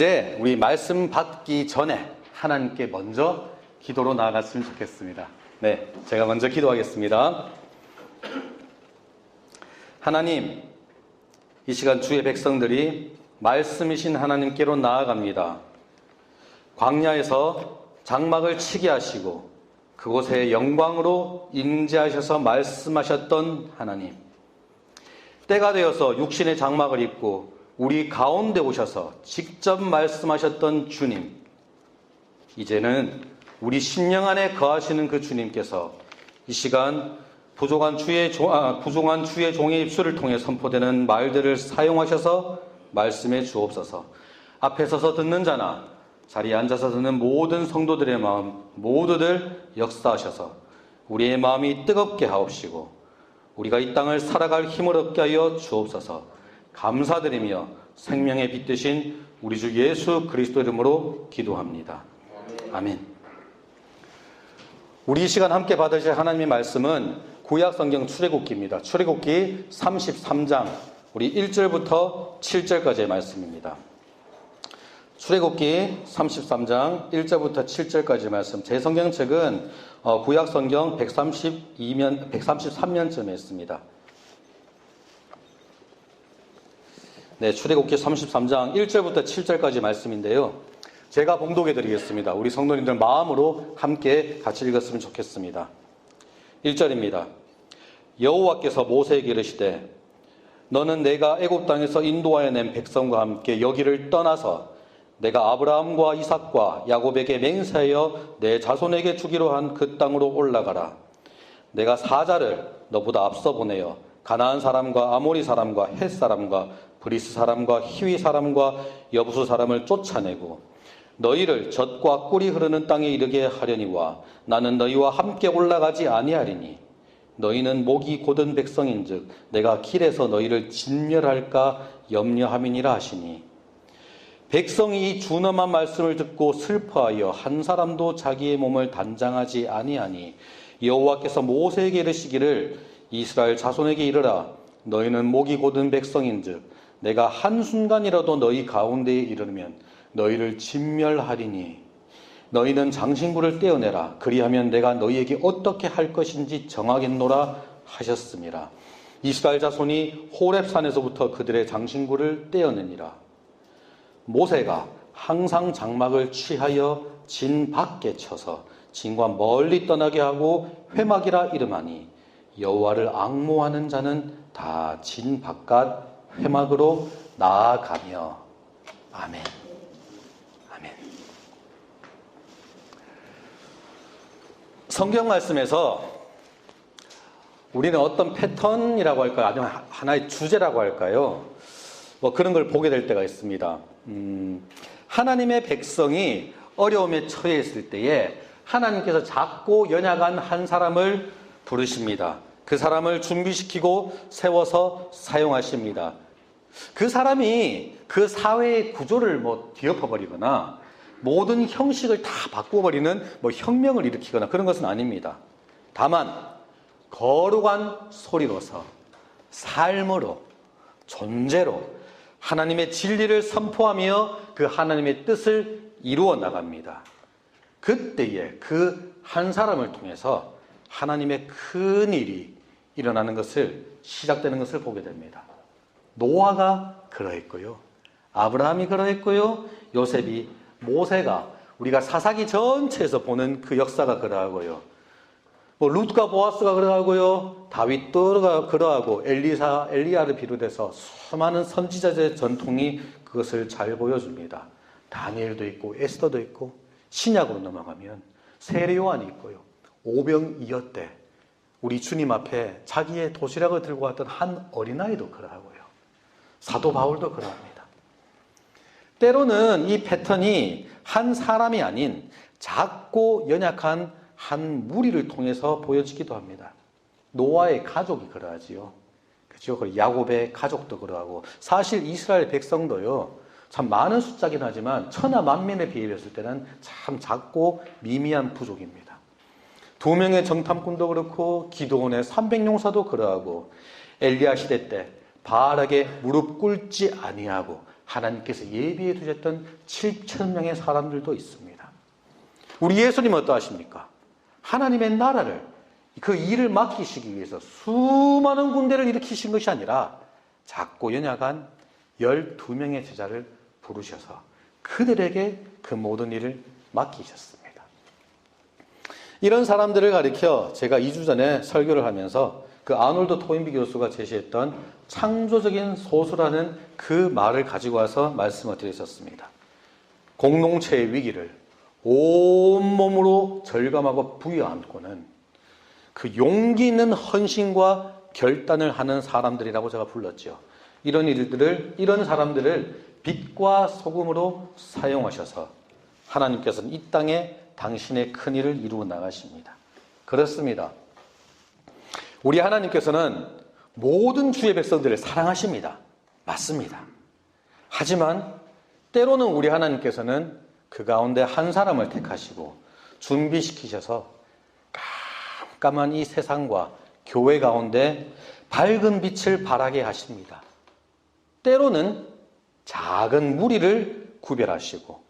이제 우리 말씀 받기 전에 하나님께 먼저 기도로 나아갔으면 좋겠습니다. 네, 제가 먼저 기도하겠습니다. 하나님, 이 시간 주의 백성들이 말씀이신 하나님께로 나아갑니다. 광야에서 장막을 치게 하시고 그곳에 영광으로 임재하셔서 말씀하셨던 하나님, 때가 되어서 육신의 장막을 입고 우리 가운데 오셔서 직접 말씀하셨던 주님, 이제는 우리 심령 안에 거하시는 그 주님께서 이 시간 부족한 주의 종의 입술을 통해 선포되는 말들을 사용하셔서 말씀해 주옵소서. 앞에 서서 듣는 자나 자리에 앉아서 듣는 모든 성도들의 마음 모두들 역사하셔서 우리의 마음이 뜨겁게 하옵시고 우리가 이 땅을 살아갈 힘을 얻게 하여 주옵소서. 감사드리며 생명의 빛 되신 우리 주 예수 그리스도 이름으로 기도합니다. 아멘. 우리 이 시간 함께 받으실 하나님의 말씀은 구약 성경 출애굽기입니다. 출애굽기 33장 우리 1절부터 7절까지의 말씀입니다. 출애굽기 33장 1절부터 7절까지의 말씀. 제 성경책은 구약 성경 133면쯤에 있습니다. 네, 출애굽기 33장 1절부터 7절까지 말씀인데요. 제가 봉독해 드리겠습니다. 우리 성도님들 마음으로 함께 같이 읽었으면 좋겠습니다. 1절입니다. 여호와께서 모세에게 이르시되 너는 내가 애굽 땅에서 인도하여 낸 백성과 함께 여기를 떠나서 내가 아브라함과 이삭과 야곱에게 맹세하여 내 자손에게 주기로 한 그 땅으로 올라가라. 내가 사자를 너보다 앞서 보내어 가나안 사람과 아모리 사람과 헷 사람과 브리스 사람과 히위 사람과 여부수 사람을 쫓아내고 너희를 젖과 꿀이 흐르는 땅에 이르게 하려니와 나는 너희와 함께 올라가지 아니하리니 너희는 목이 곧은 백성인즉 내가 길에서 너희를 진멸할까 염려함이니라 하시니 백성이 이 준엄한 말씀을 듣고 슬퍼하여 한 사람도 자기의 몸을 단장하지 아니하니 여호와께서 모세에게 이르시기를 이스라엘 자손에게 이르라 너희는 목이 곧은 백성인즉 내가 한순간이라도 너희 가운데에 이르면 너희를 진멸하리니 너희는 장신구를 떼어내라 그리하면 내가 너희에게 어떻게 할 것인지 정하겠노라 하셨습니다. 이스라엘 자손이 호렙산에서부터 그들의 장신구를 떼어내니라. 모세가 항상 장막을 취하여 진 밖에 쳐서 진과 멀리 떠나게 하고 회막이라 이름하니 여호와를 앙모하는 자는 다 진 바깥 회막으로 나아가며. 아멘. 아멘. 성경 말씀에서 우리는 어떤 패턴이라고 할까요? 아니면 하나의 주제라고 할까요? 그런 걸 보게 될 때가 있습니다. 하나님의 백성이 어려움에 처해 있을 때에 하나님께서 작고 연약한 한 사람을 부르십니다. 그 사람을 준비시키고 세워서 사용하십니다. 그 사람이 그 사회의 구조를 뒤엎어버리거나 모든 형식을 다 바꿔버리는 혁명을 일으키거나 그런 것은 아닙니다. 다만 거룩한 소리로서 삶으로 존재로 하나님의 진리를 선포하며 그 하나님의 뜻을 이루어 나갑니다. 그때에 그 한 사람을 통해서 하나님의 큰 일이 일어나는 것을 시작되는 것을 보게 됩니다. 노아가 그러했고요. 아브라함이 그러했고요. 요셉이 모세가 우리가 사사기 전체에서 보는 그 역사가 그러하고요. 룻과 보아스가 그러하고요. 다윗도 그러하고 엘리야를 비롯해서 수많은 선지자들의 전통이 그것을 잘 보여줍니다. 다니엘도 있고 에스더도 있고 신약으로 넘어가면 세례 요한이 있고요. 오병이어 때 우리 주님 앞에 자기의 도시락을 들고 왔던 한 어린아이도 그러하고요. 사도 바울도 그러합니다. 때로는 이 패턴이 한 사람이 아닌 작고 연약한 한 무리를 통해서 보여지기도 합니다. 노아의 가족이 그러하지요. 그렇죠? 그리고 야곱의 가족도 그러하고 사실 이스라엘 백성도요. 참 많은 숫자긴 하지만 천하 만민에 비했을 때는 참 작고 미미한 부족입니다. 2명의 정탐꾼도 그렇고 기드온의 300용사도 그러하고 엘리야 시대 때 바알에게 무릎 꿇지 아니하고 하나님께서 예비해 두셨던 7,000명의 사람들도 있습니다. 우리 예수님은 어떠하십니까? 하나님의 나라를, 그 일을 맡기시기 위해서 수많은 군대를 일으키신 것이 아니라 작고 연약한 12명의 제자를 부르셔서 그들에게 그 모든 일을 맡기셨습니다. 이런 사람들을 가리켜 제가 2주 전에 설교를 하면서 그 아놀드 토인비 교수가 제시했던 창조적인 소수라는 그 말을 가지고 와서 말씀을 드렸었습니다. 공동체의 위기를 온몸으로 절감하고 부여안고는 그 용기 있는 헌신과 결단을 하는 사람들이라고 제가 불렀죠. 이런 사람들을 빛과 소금으로 사용하셔서 하나님께서는 이 땅에 당신의 큰 일을 이루어 나가십니다. 그렇습니다. 우리 하나님께서는 모든 주의 백성들을 사랑하십니다. 맞습니다. 하지만 때로는 우리 하나님께서는 그 가운데 한 사람을 택하시고 준비시키셔서 깜깜한 이 세상과 교회 가운데 밝은 빛을 발하게 하십니다. 때로는 작은 무리를 구별하시고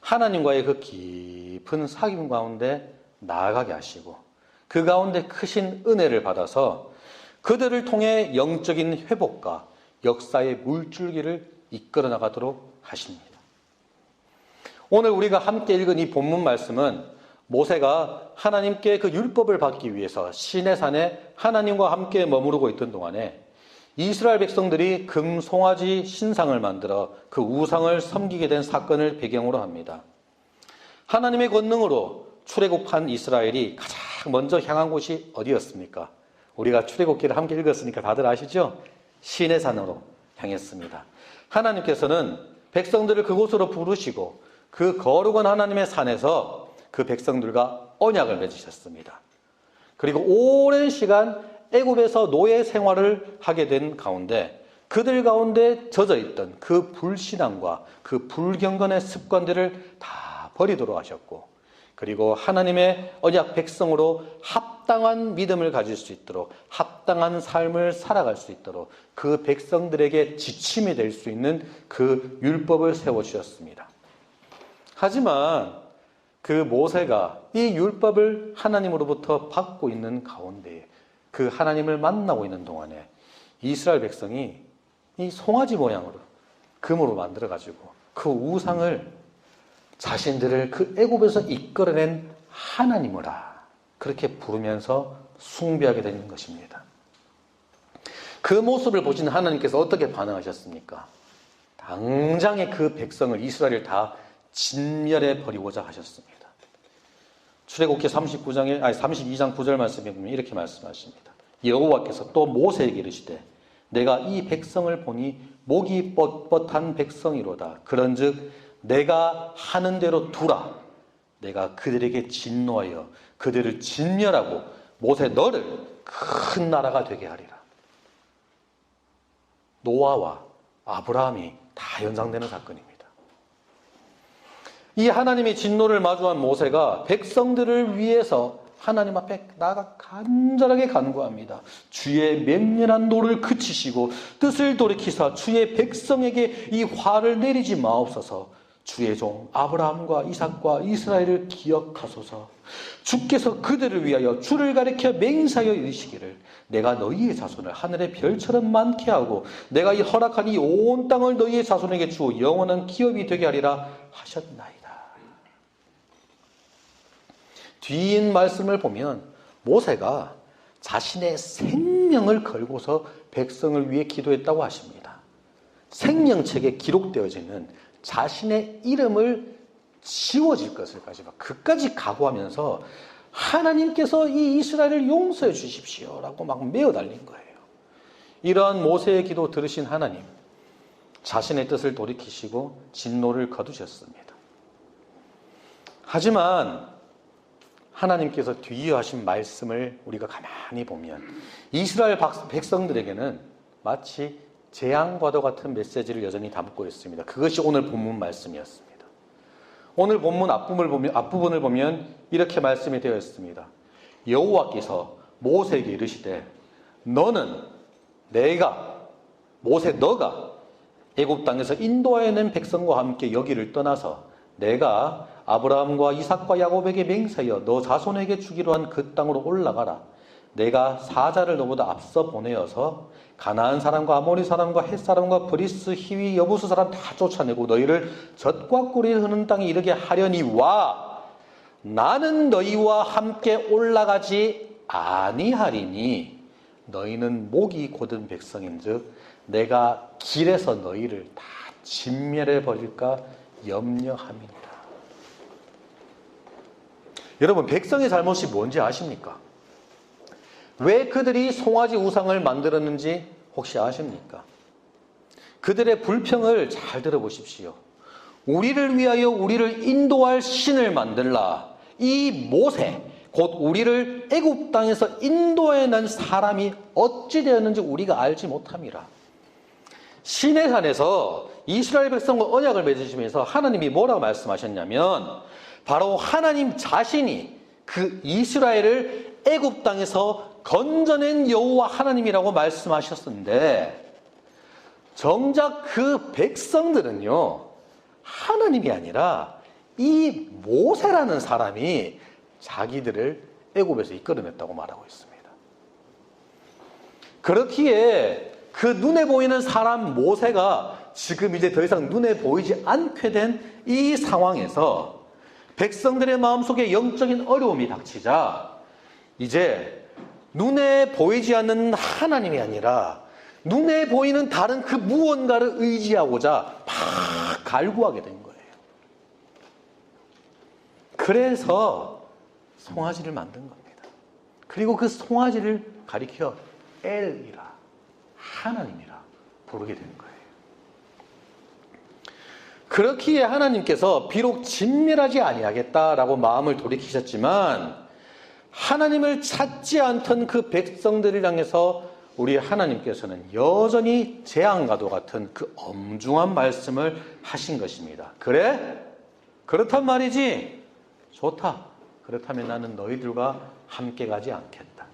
하나님과의 그 깊은 사귐 가운데 나아가게 하시고 그 가운데 크신 은혜를 받아서 그들을 통해 영적인 회복과 역사의 물줄기를 이끌어 나가도록 하십니다. 오늘 우리가 함께 읽은 이 본문 말씀은 모세가 하나님께 그 율법을 받기 위해서 시내산에 하나님과 함께 머무르고 있던 동안에 이스라엘 백성들이 금송아지 신상을 만들어 그 우상을 섬기게 된 사건을 배경으로 합니다. 하나님의 권능으로 출애굽한 이스라엘이 가장 먼저 향한 곳이 어디였습니까? 우리가 출애굽기를 함께 읽었으니까 다들 아시죠? 시내산으로 향했습니다. 하나님께서는 백성들을 그곳으로 부르시고 그 거룩한 하나님의 산에서 그 백성들과 언약을 맺으셨습니다. 그리고 오랜 시간 애굽에서 노예 생활을 하게 된 가운데 그들 가운데 젖어있던 그 불신앙과 그 불경건의 습관들을 다 버리도록 하셨고 그리고 하나님의 언약 백성으로 합당한 믿음을 가질 수 있도록 합당한 삶을 살아갈 수 있도록 그 백성들에게 지침이 될 수 있는 그 율법을 세워주셨습니다. 하지만 그 모세가 이 율법을 하나님으로부터 받고 있는 가운데 그 하나님을 만나고 있는 동안에 이스라엘 백성이 이 송아지 모양으로 금으로 만들어가지고 그 우상을 자신들을 그 애굽에서 이끌어낸 하나님이라 그렇게 부르면서 숭배하게 되는 것입니다. 그 모습을 보신 하나님께서 어떻게 반응하셨습니까? 당장에 그 백성을 이스라엘을 다 진멸해 버리고자 하셨습니다. 출애굽기 32장 9절 말씀에 보면 이렇게 말씀하십니다. 여호와께서 또 모세에게 이르시되 내가 이 백성을 보니 목이 뻣뻣한 백성이로다. 그런즉 내가 하는 대로 두라. 내가 그들에게 진노하여 그들을 진멸하고 모세 너를 큰 나라가 되게 하리라. 노아와 아브라함이 다 연상되는 사건입니다. 이 하나님의 진노를 마주한 모세가 백성들을 위해서 하나님 앞에 나아가 간절하게 간구합니다. 주의 맹렬한 노를 그치시고 뜻을 돌이키사 주의 백성에게 이 화를 내리지 마옵소서. 주의 종 아브라함과 이삭과 이스라엘을 기억하소서. 주께서 그들을 위하여 주를 가리켜 맹세하여 이르시기를 내가 너희의 자손을 하늘의 별처럼 많게 하고 내가 이 허락한 이 온 땅을 너희의 자손에게 주어 영원한 기업이 되게 하리라 하셨나이다. 뒤인 말씀을 보면 모세가 자신의 생명을 걸고서 백성을 위해 기도했다고 하십니다. 생명책에 기록되어지는 자신의 이름을 지워질 것을 가지고 그까지 각오하면서 하나님께서 이 이스라엘을 용서해 주십시오 라고 막 메어 달린 거예요. 이러한 모세의 기도 들으신 하나님, 자신의 뜻을 돌이키시고 진노를 거두셨습니다. 하지만 하나님께서 뒤이어 하신 말씀을 우리가 가만히 보면 이스라엘 백성들에게는 마치 재앙과도 같은 메시지를 여전히 담고 있습니다. 그것이 오늘 본문 말씀이었습니다. 오늘 본문 앞부분을 보면 이렇게 말씀이 되어 있습니다. 여호와께서 모세에게 이르시되 너는 내가 모세 너가 애굽 땅에서 인도하여낸 백성과 함께 여기를 떠나서 내가 아브라함과 이삭과 야곱에게 맹세하여 너 자손에게 주기로 한 그 땅으로 올라가라. 내가 사자를 너보다 앞서 보내어서 가나안 사람과 아모리 사람과 헷 사람과 브리스, 히위, 여부스 사람 다 쫓아내고 너희를 젖과 꿀이 흐르는 땅에 이르게 하려니 와 나는 너희와 함께 올라가지 아니하리니 너희는 목이 곧은 백성인즉 내가 길에서 너희를 다 진멸해 버릴까 염려함이니라. 여러분, 백성의 잘못이 뭔지 아십니까? 왜 그들이 송아지 우상을 만들었는지 혹시 아십니까? 그들의 불평을 잘 들어보십시오. 우리를 위하여 우리를 인도할 신을 만들라. 이 모세, 곧 우리를 애굽 땅에서 인도해 낸 사람이 어찌 되었는지 우리가 알지 못함이라. 시내산에서 이스라엘 백성과 언약을 맺으시면서 하나님이 뭐라고 말씀하셨냐면 바로 하나님 자신이 그 이스라엘을 애굽 땅에서 건져낸 여호와 하나님이라고 말씀하셨는데 정작 그 백성들은요 하나님이 아니라 이 모세라는 사람이 자기들을 애굽에서 이끌어냈다고 말하고 있습니다. 그렇기에 그 눈에 보이는 사람 모세가 지금 이제 더 이상 눈에 보이지 않게 된 이 상황에서 백성들의 마음속에 영적인 어려움이 닥치자 이제 눈에 보이지 않는 하나님이 아니라 눈에 보이는 다른 그 무언가를 의지하고자 막 갈구하게 된 거예요. 그래서 송아지를 만든 겁니다. 그리고 그 송아지를 가리켜 엘이라 하나님이라 부르게 된 거예요. 그렇기에 하나님께서 비록 진멸하지 아니하겠다라고 마음을 돌이키셨지만 하나님을 찾지 않던 그 백성들을 향해서 우리 하나님께서는 여전히 재앙과도 같은 그 엄중한 말씀을 하신 것입니다. 그래? 그렇단 말이지? 좋다. 그렇다면 나는 너희들과 함께 가지 않겠다.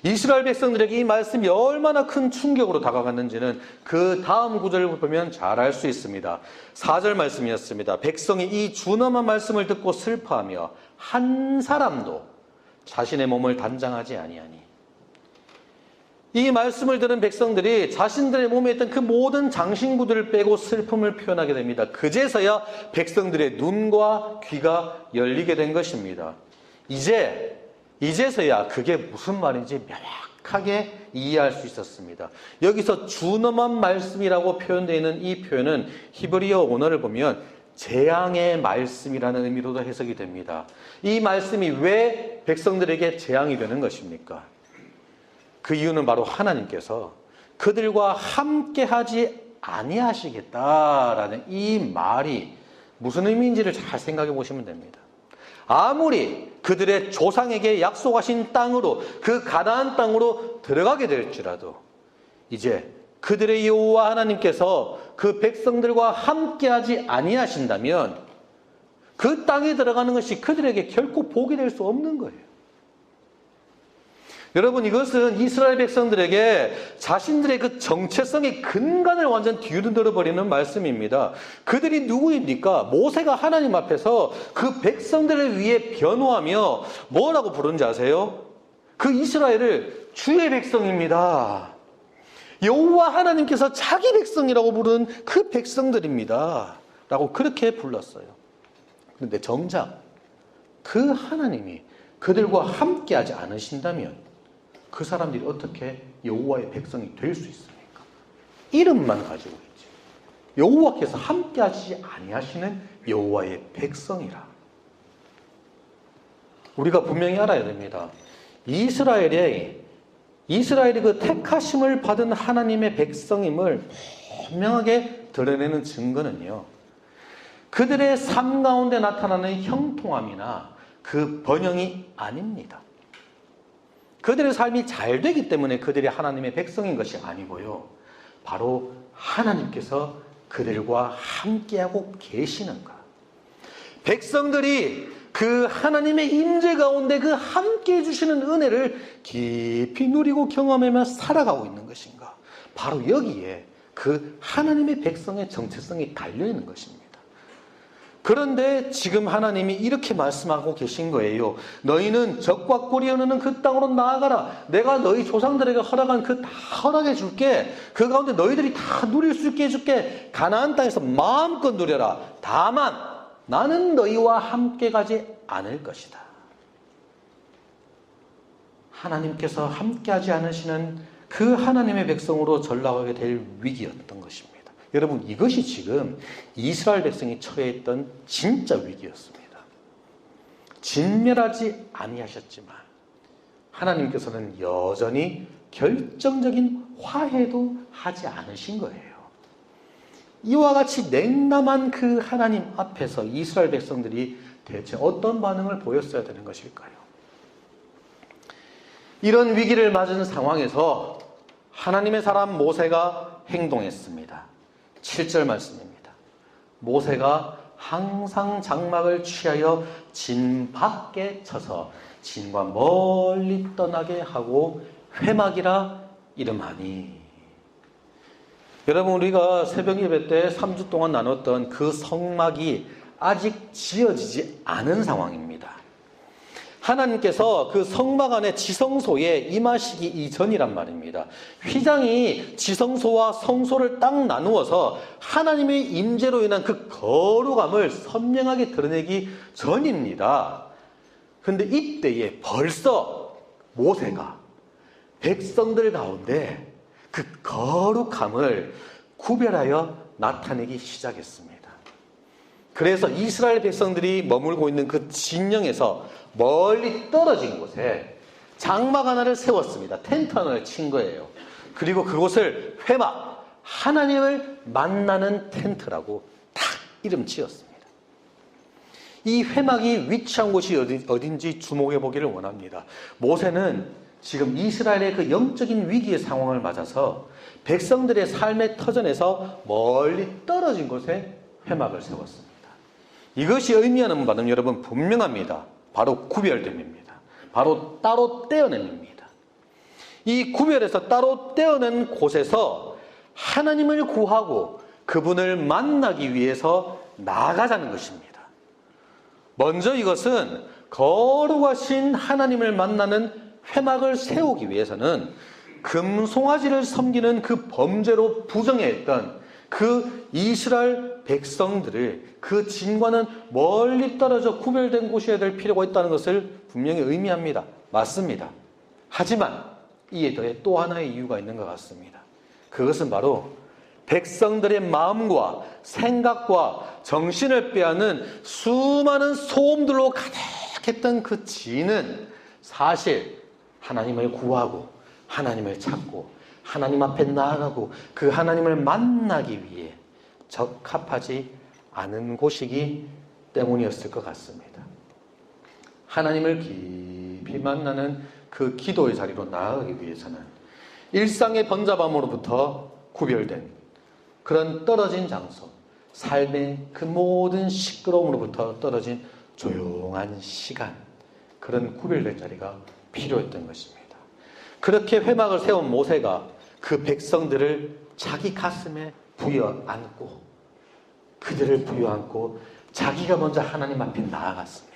이스라엘 백성들에게 이 말씀이 얼마나 큰 충격으로 다가갔는지는 그 다음 구절을 보면 잘 알 수 있습니다. 4절 말씀이었습니다. 백성이 이 준엄한 말씀을 듣고 슬퍼하며 한 사람도 자신의 몸을 단장하지 아니하니. 이 말씀을 들은 백성들이 자신들의 몸에 있던 그 모든 장신구들을 빼고 슬픔을 표현하게 됩니다. 그제서야 백성들의 눈과 귀가 열리게 된 것입니다. 이제서야 그게 무슨 말인지 명확하게 이해할 수 있었습니다. 여기서 준엄한 말씀이라고 표현되어 있는 이 표현은 히브리어 원어를 보면 재앙의 말씀이라는 의미로도 해석이 됩니다. 이 말씀이 왜 백성들에게 재앙이 되는 것입니까? 그 이유는 바로 하나님께서 그들과 함께하지 아니하시겠다라는 이 말이 무슨 의미인지를 잘 생각해 보시면 됩니다. 아무리 그들의 조상에게 약속하신 땅으로 그 가나안 땅으로 들어가게 될지라도 이제 그들의 여호와 하나님께서 그 백성들과 함께하지 아니하신다면 그 땅에 들어가는 것이 그들에게 결코 복이 될 수 없는 거예요. 여러분, 이것은 이스라엘 백성들에게 자신들의 그 정체성의 근간을 완전 뒤흔들어 버리는 말씀입니다. 그들이 누구입니까? 모세가 하나님 앞에서 그 백성들을 위해 변호하며 뭐라고 부르는지 아세요? 그 이스라엘을 주의 백성입니다. 여호와 하나님께서 자기 백성이라고 부른 그 백성들입니다. 라고 그렇게 불렀어요. 그런데 정작 그 하나님이 그들과 함께하지 않으신다면 그 사람들이 어떻게 여호와의 백성이 될 수 있습니까? 이름만 가지고 있지. 여호와께서 함께하시지 아니하시는 여호와의 백성이라. 우리가 분명히 알아야 됩니다. 이스라엘이 그 택하심을 받은 하나님의 백성임을 분명하게 드러내는 증거는요, 그들의 삶 가운데 나타나는 형통함이나 그 번영이 아닙니다. 그들의 삶이 잘 되기 때문에 그들이 하나님의 백성인 것이 아니고요, 바로 하나님께서 그들과 함께하고 계시는 것. 백성들이 그 하나님의 임재 가운데 그 함께해 주시는 은혜를 깊이 누리고 경험하며 살아가고 있는 것인가. 바로 여기에 그 하나님의 백성의 정체성이 달려있는 것입니다. 그런데 지금 하나님이 이렇게 말씀하고 계신 거예요. 너희는 적과 꿀이 흐르는 그 땅으로 나아가라. 내가 너희 조상들에게 허락한 그 다 허락해 줄게. 그 가운데 너희들이 다 누릴 수 있게 해줄게. 가나안 땅에서 마음껏 누려라. 다만 나는 너희와 함께 가지 않을 것이다. 하나님께서 함께하지 않으시는 그 하나님의 백성으로 전락하게 될 위기였던 것입니다. 여러분, 이것이 지금 이스라엘 백성이 처해 있던 진짜 위기였습니다. 진멸하지 아니하셨지만 하나님께서는 여전히 결정적인 화해도 하지 않으신 거예요. 이와 같이 냉담한 그 하나님 앞에서 이스라엘 백성들이 대체 어떤 반응을 보였어야 되는 것일까요? 이런 위기를 맞은 상황에서 하나님의 사람 모세가 행동했습니다. 7절 말씀입니다. 모세가 항상 장막을 취하여 진 밖에 쳐서 진과 멀리 떠나게 하고 회막이라 이름하니. 여러분, 우리가 새벽 예배 때 3주 동안 나눴던 그 성막이 아직 지어지지 않은 상황입니다. 하나님께서 그 성막 안에 지성소에 임하시기 이전이란 말입니다. 휘장이 지성소와 성소를 딱 나누어서 하나님의 임재로 인한 그 거룩함을 선명하게 드러내기 전입니다. 그런데 이때에 벌써 모세가 백성들 가운데 그 거룩함을 구별하여 나타내기 시작했습니다. 그래서 이스라엘 백성들이 머물고 있는 그 진영에서 멀리 떨어진 곳에 장막 하나를 세웠습니다. 텐트 하나를 친 거예요. 그리고 그곳을 회막, 하나님을 만나는 텐트라고 딱 이름 지었습니다. 이 회막이 위치한 곳이 어딘지 주목해 보기를 원합니다. 모세는 지금 이스라엘의 그 영적인 위기의 상황을 맞아서 백성들의 삶의 터전에서 멀리 떨어진 곳에 회막을 세웠습니다. 이것이 의미하는 바는 여러분 분명합니다. 바로 구별됨입니다. 바로 따로 떼어냄입니다. 이 구별해서 따로 떼어낸 곳에서 하나님을 구하고 그분을 만나기 위해서 나아가자는 것입니다. 먼저 이것은 거룩하신 하나님을 만나는 회막을 세우기 위해서는 금송아지를 섬기는 그 범죄로 부정했던 그 이스라엘 백성들을 그 진과는 멀리 떨어져 구별된 곳이어야 될 필요가 있다는 것을 분명히 의미합니다. 맞습니다. 하지만 이에 더해 또 하나의 이유가 있는 것 같습니다. 그것은 바로 백성들의 마음과 생각과 정신을 빼앗는 수많은 소음들로 가득했던 그 진은 사실 하나님을 구하고 하나님을 찾고 하나님 앞에 나아가고 그 하나님을 만나기 위해 적합하지 않은 곳이기 때문이었을 것 같습니다. 하나님을 깊이 만나는 그 기도의 자리로 나아가기 위해서는 일상의 번잡함으로부터 구별된 그런 떨어진 장소, 삶의 그 모든 시끄러움으로부터 떨어진 조용한 시간, 그런 구별된 자리가 필요했던 것입니다. 그렇게 회막을 세운 모세가 그 백성들을 자기 가슴에 부여안고 그들을 부여안고 자기가 먼저 하나님 앞에 나아갔습니다.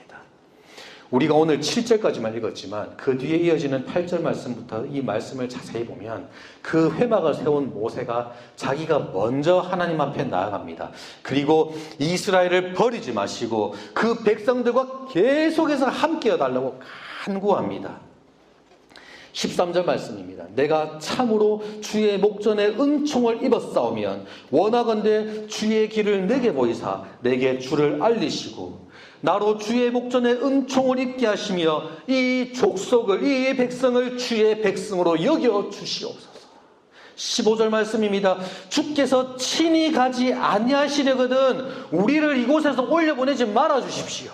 우리가 오늘 7절까지만 읽었지만 그 뒤에 이어지는 8절 말씀부터 이 말씀을 자세히 보면 그 회막을 세운 모세가 자기가 먼저 하나님 앞에 나아갑니다. 그리고 이스라엘을 버리지 마시고 그 백성들과 계속해서 함께해 달라고 간구합니다. 13절 말씀입니다. 내가 참으로 주의 목전에 은총을 입었사오면 원하건대 주의 길을 내게 보이사 내게 주를 알리시고 나로 주의 목전에 은총을 입게 하시며 이 족속을 이 백성을 주의 백성으로 여겨 주시옵소서. 15절 말씀입니다. 주께서 친히 가지 아니하시려거든 우리를 이곳에서 올려보내지 말아 주십시오.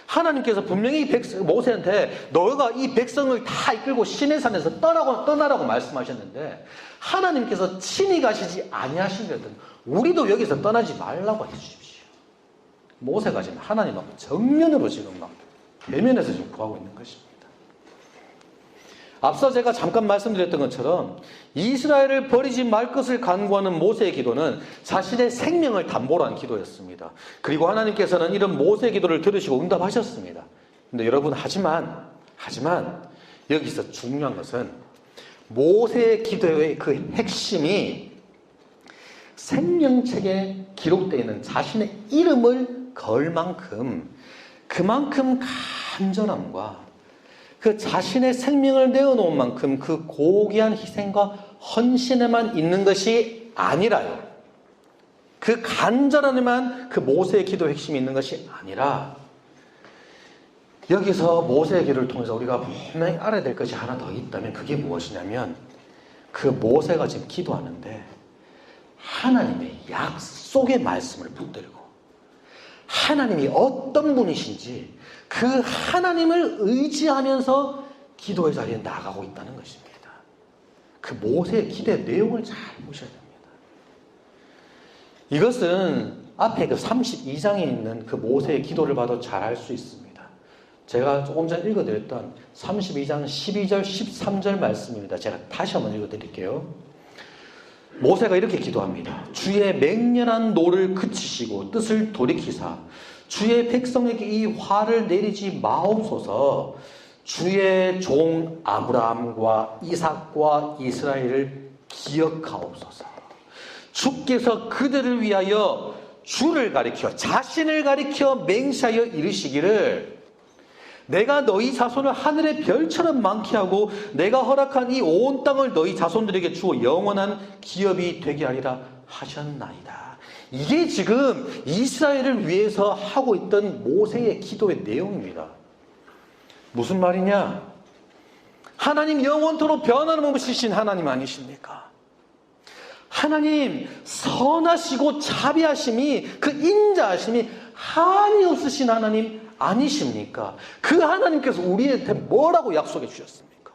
하나님께서 분명히 모세한테 너가 이 백성을 다 이끌고 시내산에서 떠나라고 말씀하셨는데 하나님께서 친히 가시지 아니하시거든 우리도 여기서 떠나지 말라고 해주십시오. 모세가 지금 하나님하고 정면으로 지금 막 대면에서 지금 구하고 있는 것입니다. 앞서 제가 잠깐 말씀드렸던 것처럼 이스라엘을 버리지 말 것을 간구하는 모세의 기도는 자신의 생명을 담보로 한 기도였습니다. 그리고 하나님께서는 이런 모세의 기도를 들으시고 응답하셨습니다. 근데 여러분, 하지만 여기서 중요한 것은 모세의 기도의 그 핵심이 생명책에 기록되어 있는 자신의 이름을 걸 만큼 그만큼 간절함과 그 자신의 생명을 내어놓은 만큼 그 고귀한 희생과 헌신에만 있는 것이 아니라요. 그 간절함에만 그 모세의 기도의 핵심이 있는 것이 아니라 여기서 모세의 기도를 통해서 우리가 분명히 알아야 될 것이 하나 더 있다면 그게 무엇이냐면 그 모세가 지금 기도하는데 하나님의 약속의 말씀을 붙들고 하나님이 어떤 분이신지 그 하나님을 의지하면서 기도의 자리에 나가고 있다는 것입니다. 그 모세의 기도의 내용을 잘 보셔야 됩니다. 이것은 앞에 그 32장에 있는 그 모세의 기도를 봐도 잘 알 수 있습니다. 제가 조금 전에 읽어드렸던 32장 12절 13절 말씀입니다. 제가 다시 한번 읽어드릴게요. 모세가 이렇게 기도합니다. 주의 맹렬한 노를 그치시고 뜻을 돌이키사 주의 백성에게 이 화를 내리지 마옵소서. 주의 종 아브라함과 이삭과 이스라엘을 기억하옵소서. 주께서 그들을 위하여 주를 가리켜 자신을 가리켜 맹세하여 이르시기를 내가 너희 자손을 하늘의 별처럼 많게 하고 내가 허락한 이 온 땅을 너희 자손들에게 주어 영원한 기업이 되게 하리라 하셨나이다. 이게 지금 이스라엘을 위해서 하고 있던 모세의 기도의 내용입니다. 무슨 말이냐? 하나님 영원토록 변함없으신 하나님 아니십니까? 하나님 선하시고 자비하심이 그 인자하심이 한이 없으신 하나님 아니십니까? 그 하나님께서 우리한테 뭐라고 약속해 주셨습니까?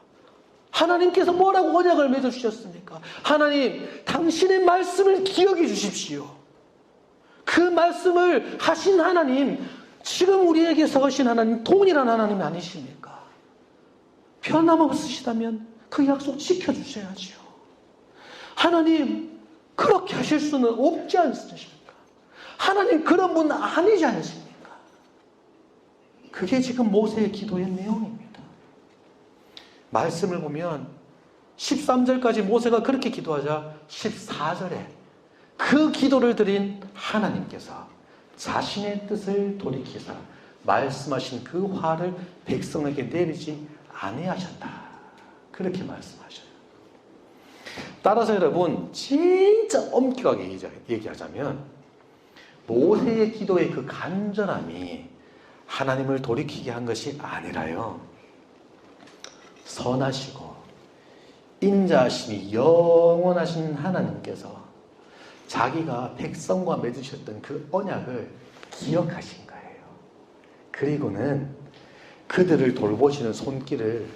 하나님께서 뭐라고 언약을 맺어 주셨습니까? 하나님, 당신의 말씀을 기억해 주십시오. 그 말씀을 하신 하나님, 지금 우리에게서 하신 하나님, 동일한 하나님 아니십니까? 변함없으시다면 그 약속 지켜주셔야지요. 하나님, 그렇게 하실 수는 없지 않습니까? 하나님, 그런 분 아니지 않습니까? 그게 지금 모세의 기도의 내용입니다. 말씀을 보면 13절까지 모세가 그렇게 기도하자 14절에 그 기도를 드린 하나님께서 자신의 뜻을 돌이키사 말씀하신 그 화를 백성에게 내리지 아니하셨다. 그렇게 말씀하셔요. 따라서 여러분, 진짜 엄격하게 얘기하자면 모세의 기도의 그 간절함이 하나님을 돌이키게 한 것이 아니라요, 선하시고 인자하심이 영원하신 하나님께서 자기가 백성과 맺으셨던 그 언약을 기억하신 거예요. 그리고는 그들을 돌보시는 손길을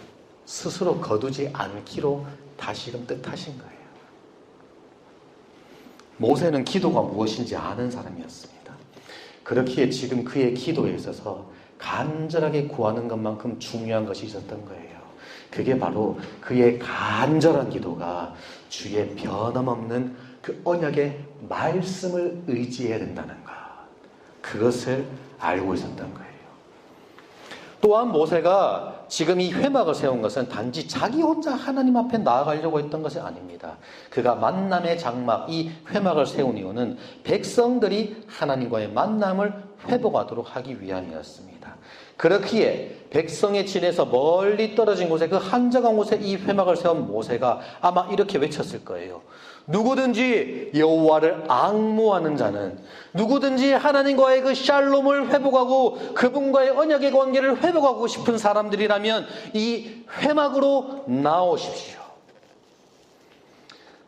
스스로 거두지 않기로 다시금 뜻하신 거예요. 모세는 기도가 무엇인지 아는 사람이었습니다. 그렇기에 지금 그의 기도에 있어서 간절하게 구하는 것만큼 중요한 것이 있었던 거예요. 그게 바로 그의 간절한 기도가 주의 변함없는 그 언약의 말씀을 의지해야 된다는 것, 그것을 알고 있었던 거예요. 또한 모세가 지금 이 회막을 세운 것은 단지 자기 혼자 하나님 앞에 나아가려고 했던 것이 아닙니다. 그가 만남의 장막, 이 회막을 세운 이유는 백성들이 하나님과의 만남을 회복하도록 하기 위함이었습니다. 그렇기에 백성의 진에서 멀리 떨어진 곳에, 그 한적한 곳에 이 회막을 세운 모세가 아마 이렇게 외쳤을 거예요. 누구든지 여호와를 앙모하는 자는, 누구든지 하나님과의 그 샬롬을 회복하고 그분과의 언약의 관계를 회복하고 싶은 사람들이라면 이 회막으로 나오십시오.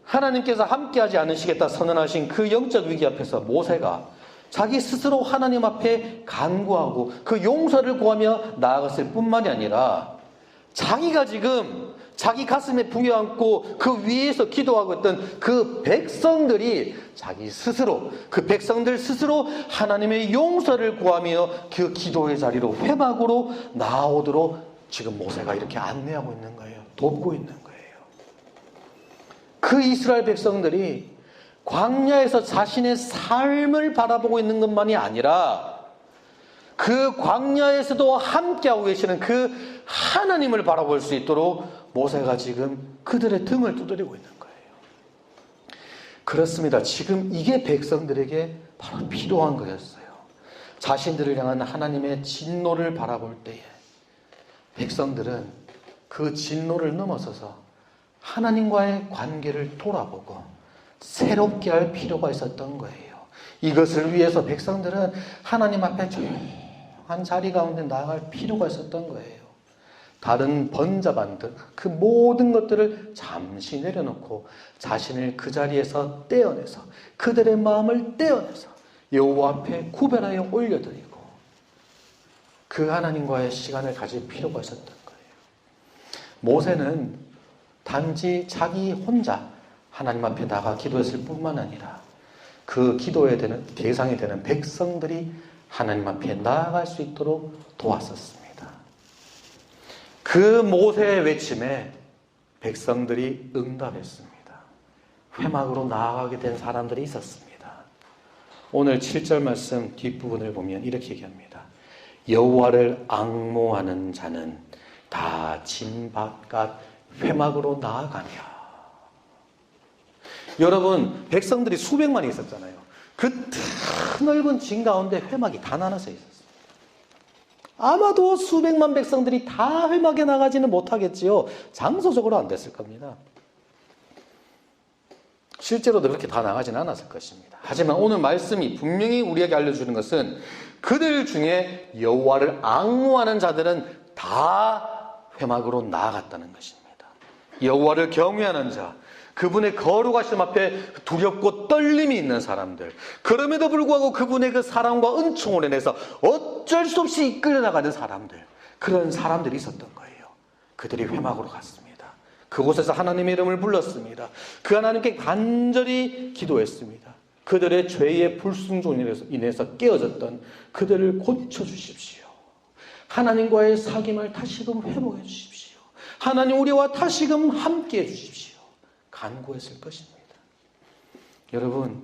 하나님께서 함께하지 않으시겠다 선언하신 그 영적 위기 앞에서 모세가 자기 스스로 하나님 앞에 간구하고 그 용서를 구하며 나아갔을 뿐만이 아니라 자기가 지금 자기 가슴에 부여안고 그 위에서 기도하고 있던 그 백성들이 자기 스스로, 그 백성들 스스로 하나님의 용서를 구하며 그 기도의 자리로 회막으로 나오도록 지금 모세가 이렇게 안내하고 있는 거예요. 돕고 있는 거예요. 그 이스라엘 백성들이 광야에서 자신의 삶을 바라보고 있는 것만이 아니라 그 광야에서도 함께하고 계시는 그 하나님을 바라볼 수 있도록 모세가 지금 그들의 등을 두드리고 있는 거예요. 그렇습니다. 지금 이게 백성들에게 바로 필요한 거였어요. 자신들을 향한 하나님의 진노를 바라볼 때에 백성들은 그 진노를 넘어서서 하나님과의 관계를 돌아보고 새롭게 할 필요가 있었던 거예요. 이것을 위해서 백성들은 하나님 앞에 조용한 자리 가운데 나아갈 필요가 있었던 거예요. 다른 번잡한 그 모든 것들을 잠시 내려놓고 자신을 그 자리에서 떼어내서 그들의 마음을 떼어내서 여호와 앞에 구별하여 올려드리고 그 하나님과의 시간을 가질 필요가 있었던 거예요. 모세는 단지 자기 혼자 하나님 앞에 나가 기도했을 뿐만 아니라 그 기도에 되는 대상이 되는 백성들이 하나님 앞에 나아갈 수 있도록 도왔었습니다. 그 모세의 외침에 백성들이 응답했습니다. 회막으로 나아가게 된 사람들이 있었습니다. 오늘 7절 말씀 뒷부분을 보면 이렇게 얘기합니다. 여호와를 앙모하는 자는 다 진 바깥 회막으로 나아가며. 여러분, 백성들이 수백만이 있었잖아요. 그 넓은 진 가운데 회막이 다 나눠져 있었어요. 아마도 수백만 백성들이 다 회막에 나가지는 못하겠지요. 장소적으로 안 됐을 겁니다. 실제로도 그렇게 다 나가지는 않았을 것입니다. 하지만 오늘 말씀이 분명히 우리에게 알려주는 것은 그들 중에 여호와를 앙모하는 자들은 다 회막으로 나아갔다는 것입니다. 여호와를 경외하는 자, 그분의 거룩하심 앞에 두렵고 떨림이 있는 사람들, 그럼에도 불구하고 그분의 그 사랑과 은총을 인해서 어쩔 수 없이 이끌려 나가는 사람들, 그런 사람들이 있었던 거예요. 그들이 회막으로 갔습니다. 그곳에서 하나님의 이름을 불렀습니다. 그 하나님께 간절히 기도했습니다. 그들의 죄의 불순종으로 인해서 깨어졌던 그들을 고쳐주십시오. 하나님과의 사귐을 다시금 회복해 주십시오. 하나님 우리와 다시금 함께해 주십시오. 간구했을 것입니다. 여러분,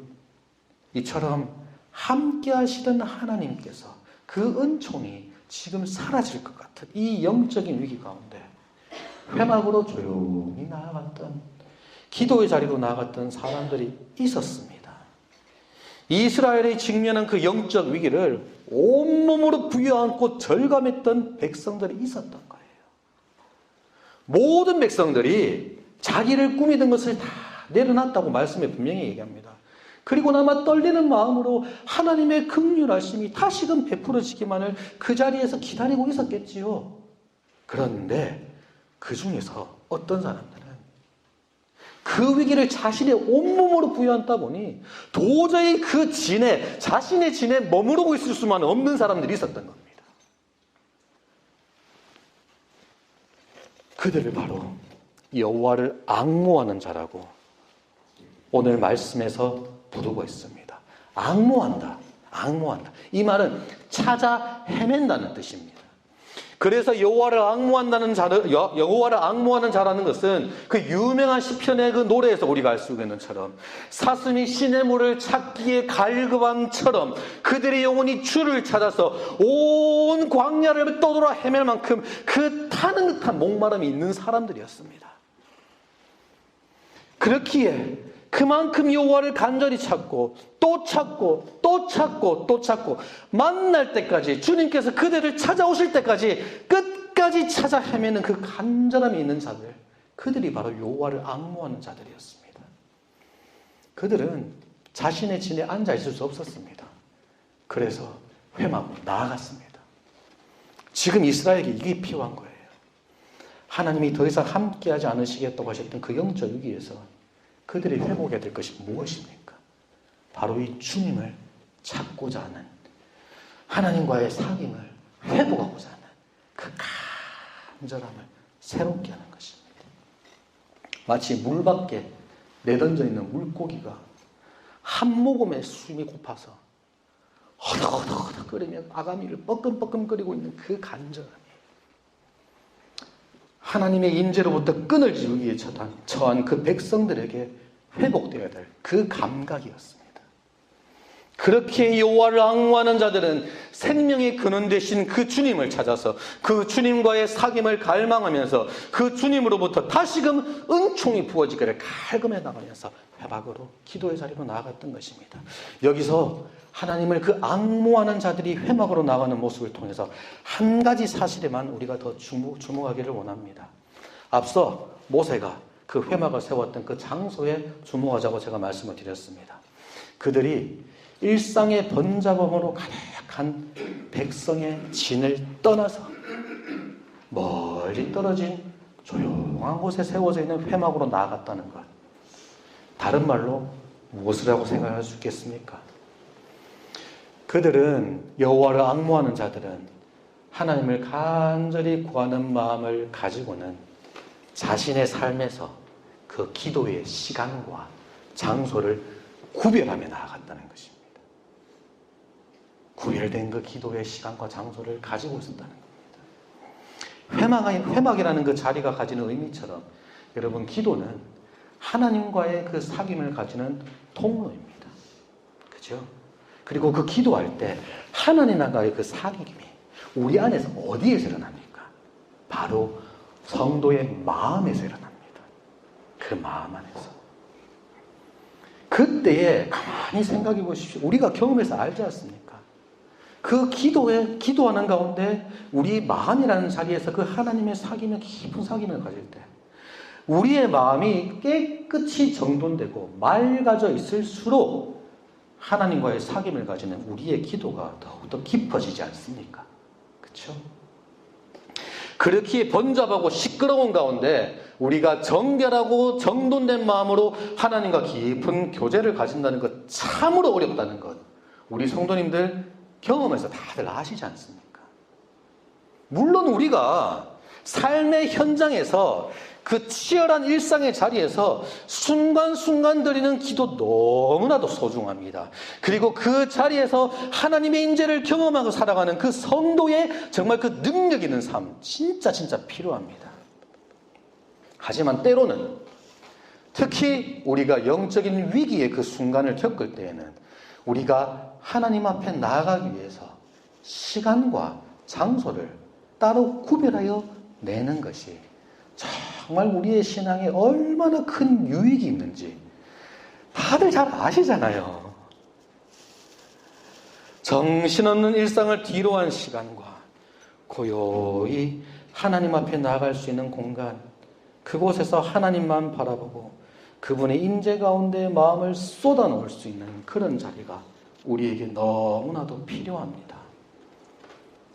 이처럼 함께 하시던 하나님께서 그 은총이 지금 사라질 것 같은 이 영적인 위기 가운데 회막으로 조용히 나아갔던, 기도의 자리로 나아갔던 사람들이 있었습니다. 이스라엘이 직면한 그 영적 위기를 온몸으로 부여안고 절감했던 백성들이 있었던 거예요. 모든 백성들이 자기를 꾸미던 것을 다 내려놨다고 말씀에 분명히 얘기합니다. 그리고 아마 떨리는 마음으로 하나님의 긍휼하심이 다시금 베풀어지기만을 그 자리에서 기다리고 있었겠지요. 그런데 그 중에서 어떤 사람들은 그 위기를 자신의 온몸으로 부여안다 보니 도저히 그 진에, 자신의 진에 머무르고 있을 수만 없는 사람들이 있었던 겁니다. 그들을 바로 여호와를 앙모하는 자라고 오늘 말씀에서 부르고 있습니다. 앙모한다. 앙모한다. 이 말은 찾아 헤맨다는 뜻입니다. 그래서 여호와를 앙모하는 자라는 것은 그 유명한 시편의 그 노래에서 우리가 알 수 있는 것처럼 사슴이 시냇물을 찾기에 갈급함처럼 그들의 영혼이 주를 찾아서 온 광야를 떠돌아 헤맬 만큼 그 타는 듯한 목마름이 있는 사람들이었습니다. 그렇기에 그만큼 여호와를 간절히 찾고 또 찾고 또 찾고 또 찾고 만날 때까지, 주님께서 그들을 찾아오실 때까지 끝까지 찾아 헤매는 그 간절함이 있는 자들, 그들이 바로 여호와를 앙모하는 자들이었습니다. 그들은 자신의 진에 앉아 있을 수 없었습니다. 그래서 회막으로 나아갔습니다. 지금 이스라엘에게 이게 필요한 거예요. 하나님이 더 이상 함께하지 않으시겠다고 하셨던 그 영적 위기에서 그들이 회복해야 될 것이 무엇입니까? 바로 이 주님을 찾고자 하는, 하나님과의 사귐을 회복하고자 하는 그 간절함을 새롭게 하는 것입니다. 마치 물 밖에 내던져 있는 물고기가 한 모금에 숨이 고파서 허덕허덕 끓이며 아가미를 뻐끔뻐끔 끓이고 있는 그 간절함이 하나님의 임재로부터 끈을 지우기에 처한 그 백성들에게 회복되어야 될 그 감각이었습니다. 그렇게 여호와를 앙무하는 자들은 생명의 근원 되신 그 주님을 찾아서 그 주님과의 사귐을 갈망하면서 그 주님으로부터 다시금 은총이 부어지기를 갈금해 나가면서 회박으로 기도의 자리로 나아갔던 것입니다. 여기서 하나님을 그 앙무하는 자들이 회막으로 나가는 모습을 통해서 한 가지 사실에만 우리가 더 주목하기를 원합니다. 앞서 모세가 그 회막을 세웠던 그 장소에 주목하자고 제가 말씀을 드렸습니다. 그들이 일상의 번잡함으로 가득한 백성의 진을 떠나서 멀리 떨어진 조용한 곳에 세워져 있는 회막으로 나아갔다는 것. 다른 말로 무엇을 하고 생각할 수 있겠습니까? 그들은, 여호와를 앙무하는 자들은 하나님을 간절히 구하는 마음을 가지고는 자신의 삶에서 그 기도의 시간과 장소를 구별하며 나아갔다는 것입니다. 구별된 그 기도의 시간과 장소를 가지고 있었다는 겁니다. 회막이라는 그 자리가 가지는 의미처럼 여러분, 기도는 하나님과의 그 사귐을 가지는 통로입니다. 그죠? 그리고 그 기도할 때 하나님과의 그 사귐이 우리 안에서 어디에서 일어납니까? 바로 성도의 마음에서 일어납니다. 그 마음 안에서. 그때에 가만히 생각해 보십시오. 우리가 경험해서 알지 않습니까? 그 기도하는 가운데 우리 마음이라는 자리에서 그 하나님의 사귐을, 깊은 사귐을 가질 때 우리의 마음이 깨끗이 정돈되고 맑아져 있을수록 하나님과의 사귐을 가지는 우리의 기도가 더욱더 깊어지지 않습니까? 그렇죠? 그렇게 번잡하고 시끄러운 가운데 우리가 정결하고 정돈된 마음으로 하나님과 깊은 교제를 가진다는 것, 참으로 어렵다는 것, 우리 성도님들 경험에서 다들 아시지 않습니까? 물론 우리가 삶의 현장에서 그 치열한 일상의 자리에서 순간순간 드리는 기도 너무나도 소중합니다. 그리고 그 자리에서 하나님의 임재를 경험하고 살아가는 그 성도의 정말 그 능력 있는 삶, 진짜 필요합니다. 하지만 때로는 특히 우리가 영적인 위기의 그 순간을 겪을 때에는 우리가 하나님 앞에 나아가기 위해서 시간과 장소를 따로 구별하여 내는 것이 정말 우리의 신앙에 얼마나 큰 유익이 있는지 다들 잘 아시잖아요. 정신없는 일상을 뒤로한 시간과 고요히 하나님 앞에 나아갈 수 있는 공간, 그곳에서 하나님만 바라보고 그분의 임재 가운데 마음을 쏟아놓을 수 있는 그런 자리가 우리에게 너무나도 필요합니다.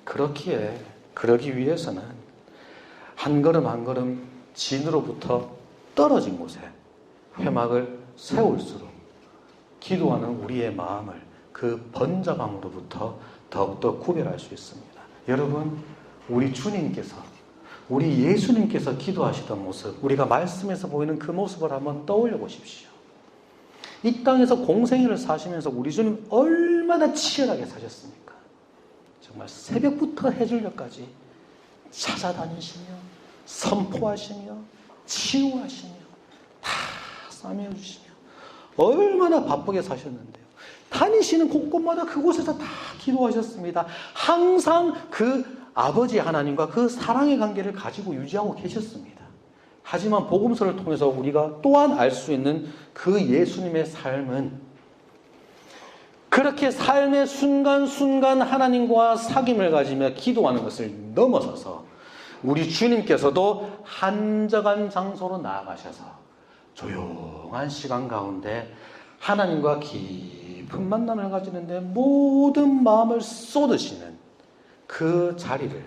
그러기 위해서는 한 걸음 한 걸음 진으로부터 떨어진 곳에 회막을 세울수록 기도하는 우리의 마음을 그 번잡함으로부터 더욱더 구별할 수 있습니다. 여러분, 우리 주님께서, 우리 예수님께서 기도하시던 모습, 우리가 말씀에서 보이는 그 모습을 한번 떠올려 보십시오. 이 땅에서 공생애를 사시면서 우리 주님 얼마나 치열하게 사셨습니까? 정말 새벽부터 해질녘까지 찾아다니시며 선포하시며 치유하시며 다 싸매어 주시며 얼마나 바쁘게 사셨는데요. 다니시는 곳곳마다 그곳에서 다 기도하셨습니다. 항상 그 아버지 하나님과 그 사랑의 관계를 가지고 유지하고 계셨습니다. 하지만 복음서를 통해서 우리가 또한 알 수 있는 그 예수님의 삶은 그렇게 삶의 순간순간 하나님과 사귐을 가지며 기도하는 것을 넘어서서 우리 주님께서도 한적한 장소로 나아가셔서 조용한 시간 가운데 하나님과 깊은 만남을 가지는데 모든 마음을 쏟으시는 그 자리를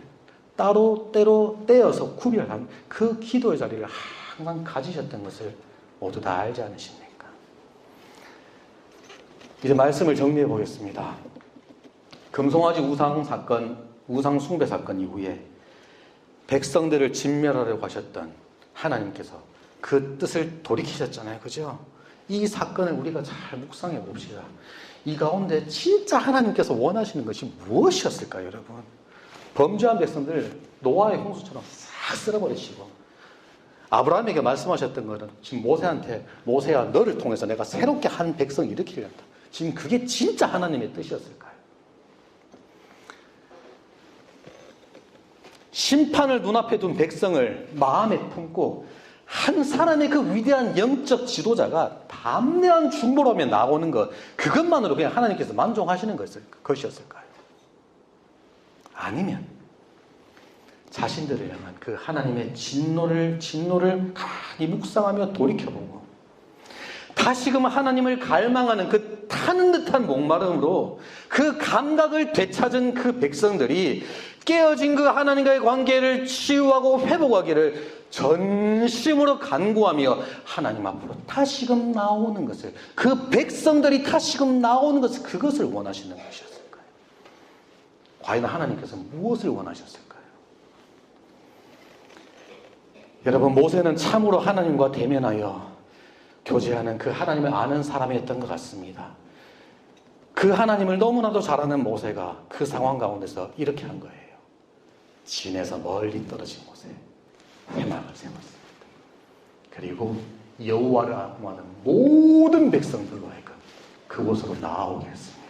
따로 때로 떼어서 구별한 그 기도의 자리를 항상 가지셨던 것을 모두 다 알지 않으십니까? 이제 말씀을 정리해 보겠습니다. 금송아지 우상 숭배 사건 이후에 백성들을 진멸하려고 하셨던 하나님께서 그 뜻을 돌이키셨잖아요. 그죠? 이 사건을 우리가 잘 묵상해 봅시다. 이 가운데 진짜 하나님께서 원하시는 것이 무엇이었을까요, 여러분? 범죄한 백성들 노아의 홍수처럼 싹 쓸어버리시고, 아브라함에게 말씀하셨던 거는 지금 모세한테, 모세야 너를 통해서 내가 새롭게 한 백성을 일으키려다. 지금 그게 진짜 하나님의 뜻이었을까요? 심판을 눈앞에 둔 백성을 마음에 품고 한 사람의 그 위대한 영적 지도자가 담대한 중보라며 나오는 것, 그것만으로 그냥 하나님께서 만족하시는 것이었을까요? 아니면 자신들을 향한 그 하나님의 진노를 가만히 묵상하며 돌이켜보고 다시금 하나님을 갈망하는 그 타는 듯한 목마름으로 그 감각을 되찾은 그 백성들이 깨어진 그 하나님과의 관계를 치유하고 회복하기를 전심으로 간구하며 하나님 앞으로 다시금 나오는 것을, 그 백성들이 다시금 나오는 것을, 그것을 원하시는 것이었을까요? 과연 하나님께서 무엇을 원하셨을까요? 여러분, 모세는 참으로 하나님과 대면하여 교제하는 그 하나님을 아는 사람이었던 것 같습니다. 그 하나님을 너무나도 잘 아는 모세가 그 상황 가운데서 이렇게 한 거예요. 진에서 멀리 떨어진 곳에 회막을 세웠습니다. 그리고 여호와를 악무하는 모든 백성들로 하여금 그곳으로 나오게 했습니다.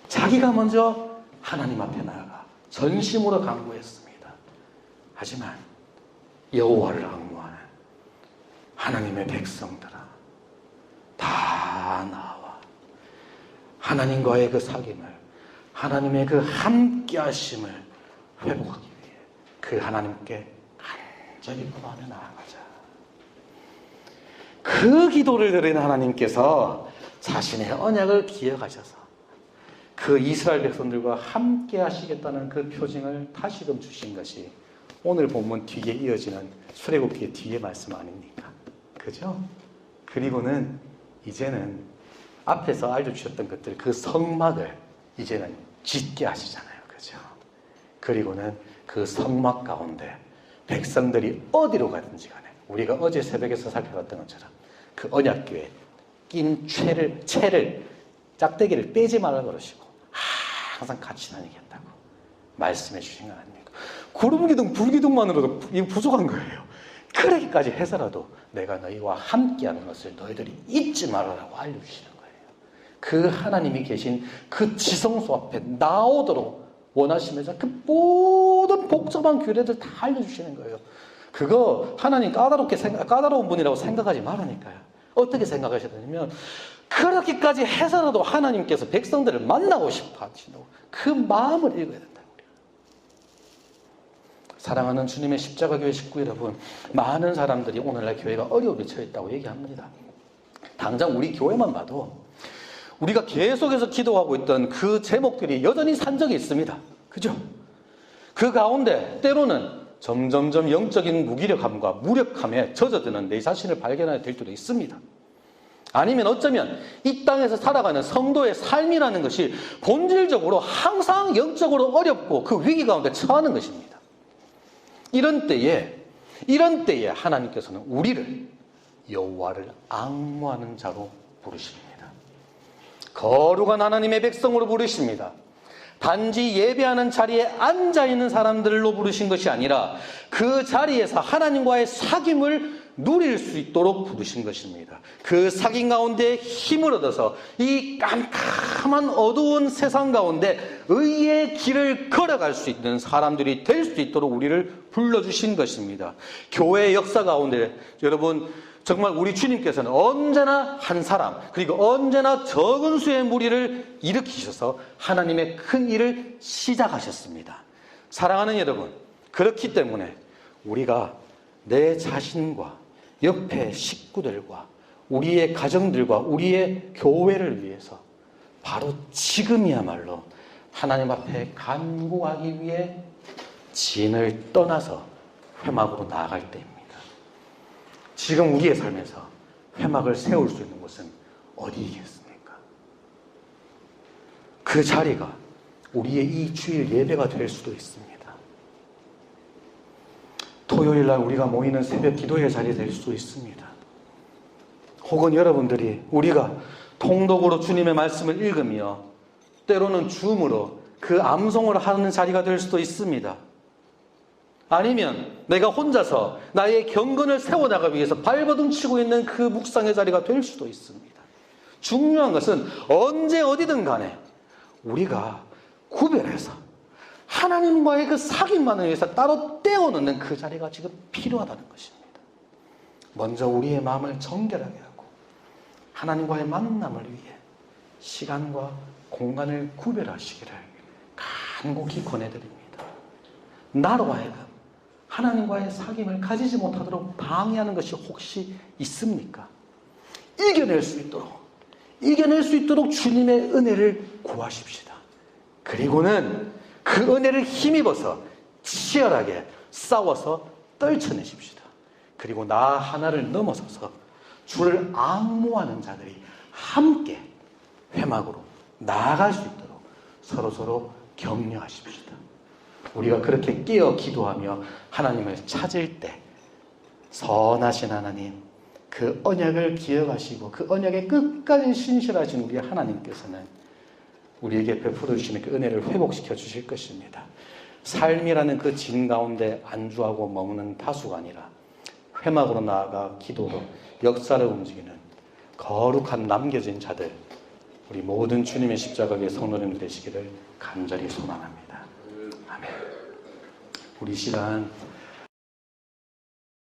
자기가 먼저 하나님 앞에 나아가 전심으로 간구했습니다. 하지만 여호와를 악무하는 하나님의 백성들아, 다 나와 하나님과의 그 사귐을, 하나님의 그 함께 하심을 회복하기 위해 그 하나님께 간절히 구하며 나아가자. 그 기도를 드린 하나님께서 자신의 언약을 기억하셔서 그 이스라엘 백성들과 함께 하시겠다는 그 표징을 다시금 주신 것이 오늘 본문 뒤에 이어지는 출애굽기 뒤의 말씀 아닙니까? 그죠? 그리고는 이제는 앞에서 알려주셨던 것들, 그 성막을 이제는 짓게 하시잖아요. 그죠? 그리고는 그 성막 가운데 백성들이 어디로 가든지 간에 우리가 어제 새벽에서 살펴봤던 것처럼 그 언약궤에 낀 채를 짝대기를 빼지 말라 그러시고 항상 같이 다니겠다고 말씀해 주신 거 아닙니까? 구름기둥, 불기둥만으로도 부족한 거예요. 그러기까지 해서라도 내가 너희와 함께하는 것을 너희들이 잊지 말아라고 알려주시는 거예요. 그 하나님이 계신 그 지성소 앞에 나오도록 원하시면서 그 모든 복잡한 규례들 다 알려주시는 거예요. 그거 하나님 까다로운 분이라고 생각하지 말라니까요. 어떻게 생각하시냐면 그렇게까지 해서라도 하나님께서 백성들을 만나고 싶어 하신다고, 그 마음을 읽어야 된다. 사랑하는 주님의 십자가교회 식구 여러분, 많은 사람들이 오늘날 교회가 어려움에 처했다고 얘기합니다. 당장 우리 교회만 봐도 우리가 계속해서 기도하고 있던 그 제목들이 여전히 산적이 있습니다. 그죠? 그 가운데 때로는 점점점 영적인 무기력함과 무력함에 젖어드는 내 자신을 발견하게 될 때도 있습니다. 아니면 어쩌면 이 땅에서 살아가는 성도의 삶이라는 것이 본질적으로 항상 영적으로 어렵고 그 위기 가운데 처하는 것입니다. 이런 때에 하나님께서는 우리를 여호와를 앙무하는 자로 부르십니다. 거룩한 하나님의 백성으로 부르십니다. 단지 예배하는 자리에 앉아있는 사람들로 부르신 것이 아니라 그 자리에서 하나님과의 사귐을 누릴 수 있도록 부르신 것입니다. 그 사귐 가운데 힘을 얻어서 이 깜깜한 어두운 세상 가운데 의의 길을 걸어갈 수 있는 사람들이 될 수 있도록 우리를 불러주신 것입니다. 교회의 역사 가운데 여러분, 정말 우리 주님께서는 언제나 한 사람, 그리고 언제나 적은 수의 무리를 일으키셔서 하나님의 큰 일을 시작하셨습니다. 사랑하는 여러분, 그렇기 때문에 우리가 내 자신과 옆에 식구들과 우리의 가정들과 우리의 교회를 위해서 바로 지금이야말로 하나님 앞에 간구하기 위해 진을 떠나서 회막으로 나아갈 때입니다. 지금 우리의 삶에서 회막을 세울 수 있는 곳은 어디이겠습니까? 그 자리가 우리의 이 주일 예배가 될 수도 있습니다. 토요일 날 우리가 모이는 새벽 기도의 자리 될 수도 있습니다. 혹은 여러분들이 우리가 통독으로 주님의 말씀을 읽으며 때로는 줌으로 그 암송을 하는 자리가 될 수도 있습니다. 아니면 내가 혼자서 나의 경건을 세워나가기 위해서 발버둥 치고 있는 그 묵상의 자리가 될 수도 있습니다. 중요한 것은 언제 어디든 간에 우리가 구별해서 하나님과의 그 사귐만을 위해서 따로 떼어놓는 그 자리가 지금 필요하다는 것입니다. 먼저 우리의 마음을 정결하게 하고 하나님과의 만남을 위해 시간과 공간을 구별하시기를 간곡히 권해드립니다. 나로 하여금 하나님과의 사귐을 가지지 못하도록 방해하는 것이 혹시 있습니까? 이겨낼 수 있도록 주님의 은혜를 구하십시다. 그리고는 그 은혜를 힘입어서 치열하게 싸워서 떨쳐내십시다. 그리고 나 하나를 넘어서서 주를 앙모하는 자들이 함께 회막으로 나아갈 수 있도록 서로서로 격려하십시다. 우리가 그렇게 깨어 기도하며 하나님을 찾을 때 선하신 하나님, 그 언약을 기억하시고 그 언약에 끝까지 신실하신 우리 하나님께서는 우리에게 베풀어 주시는 그 은혜를 회복시켜 주실 것입니다. 삶이라는 그 진 가운데 안주하고 머무는 다수가 아니라 회막으로 나아가 기도로 역사를 움직이는 거룩한 남겨진 자들, 우리 모든 주님의 십자가의 성도님 되시기를 간절히 소망합니다. 아멘. 우리 시간